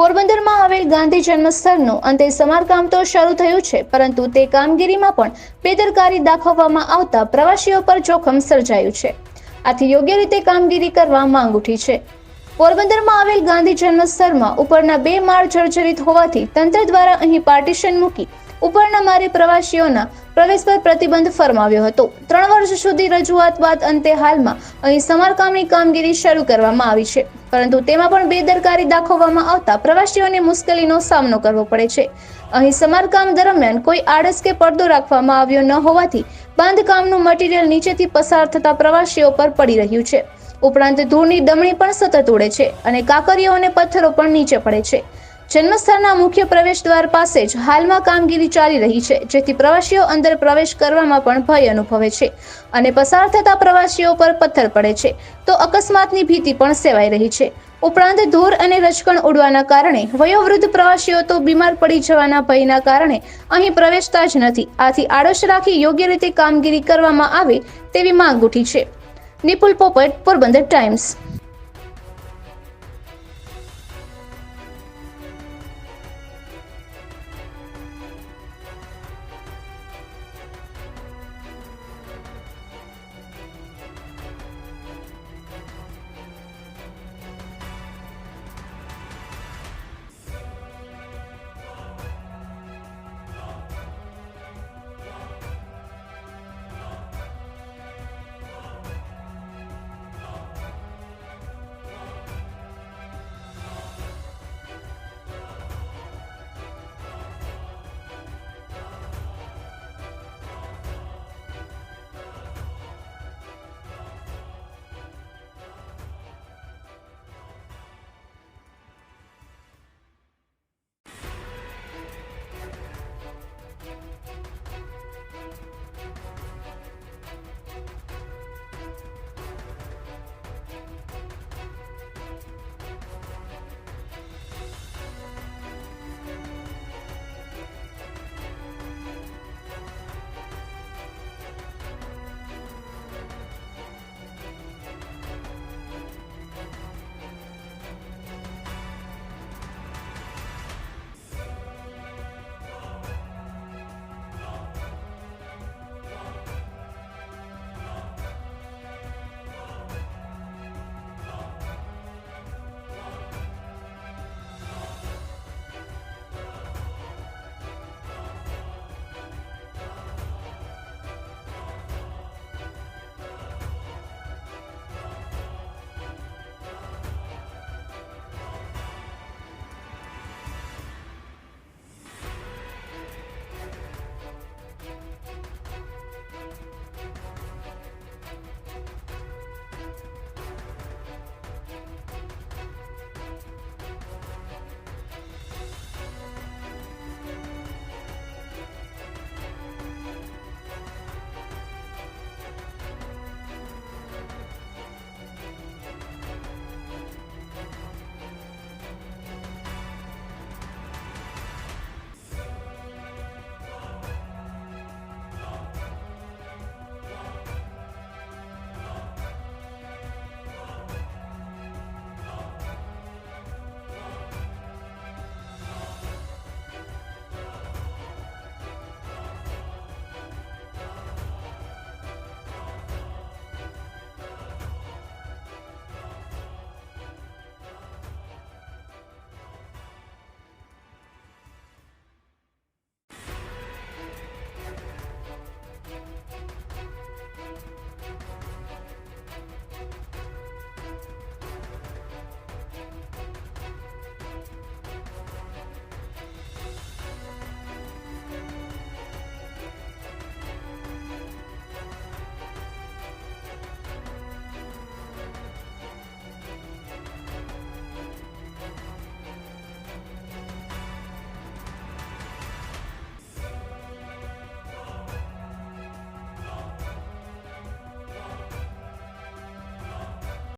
પોરબંદરમાં આવેલ ગાંધી જન્મસ્થળનું અંતે સમારકામ તો શરૂ થયું છે, પરંતુ તે કામગીરીમાં પણ બેદરકારી દાખવવામાં આવતા પ્રવાસીઓ પર જોખમ સર્જાયું છે. આથી યોગ્ય રીતે કામગીરી કરવા માંગ ઉઠી છે. પોરબંદરમાં આવેલ ગાંધી જન્મસ્થળમાં ઉપરના 2 માળ જર્જરિત હોવાથી તંત્ર દ્વારા અહીં પાર્ટીશન મૂકી ઉપરના માળે પ્રવાસીઓના પ્રવેશ પર પ્રતિબંધ ફરમાવ્યો હતો. 3 વર્ષ સુધી રજૂઆત બાદ અંતે હાલમાં અહીં સમારકામની કામગીરી શરૂ કરવામાં આવી છે, પરંતુ તેમાં પણ બેદરકારી દાખવવામાં આવતા પ્રવાસીઓને મુશ્કેલીનો સામનો કરવો પડે છે. અહીં સમારકામ દરમિયાન કોઈ આડસ કે પડદો રાખવામાં આવ્યો ન હોવાથી બાંધકામનું મટીરીયલ નીચેથી પસાર થતા પ્રવાસીઓ પર પડી રહ્યું છે. ઉપરાંત ધૂળની ડમણી પણ સતત ઉડે છે અને કાંકરીઓ અને પથ્થરો પણ નીચે પડે છે. જન્મસ્થળના મુખ્ય પ્રવેશ દ્વાર પાસે જ હાલમાં કામગીરી ચાલી રહી છે, જેથી પ્રવાસીઓ અંદર પ્રવેશ કરવામાં પણ ભય અનુભવે છે અને પસાર થતા પ્રવાસીઓ પર પથ્થર પડે છે તો અકસ્માતની ભીતિ પણ સેવાઈ રહી છે. ઉપરાંત ધૂળ અને રજકણ ઉડવાના કારણે વયોવૃદ્ધ પ્રવાસીઓ તો બીમાર પડી જવાના ભયના કારણે અહીં પ્રવેશતા જ નથી. આથી આડોશ રાખી યોગ્ય રીતે કામગીરી કરવામાં આવે તેવી માંગ ઉઠી છે. નિપુલ પોપટ, પોરબંદર ટાઈમ્સ.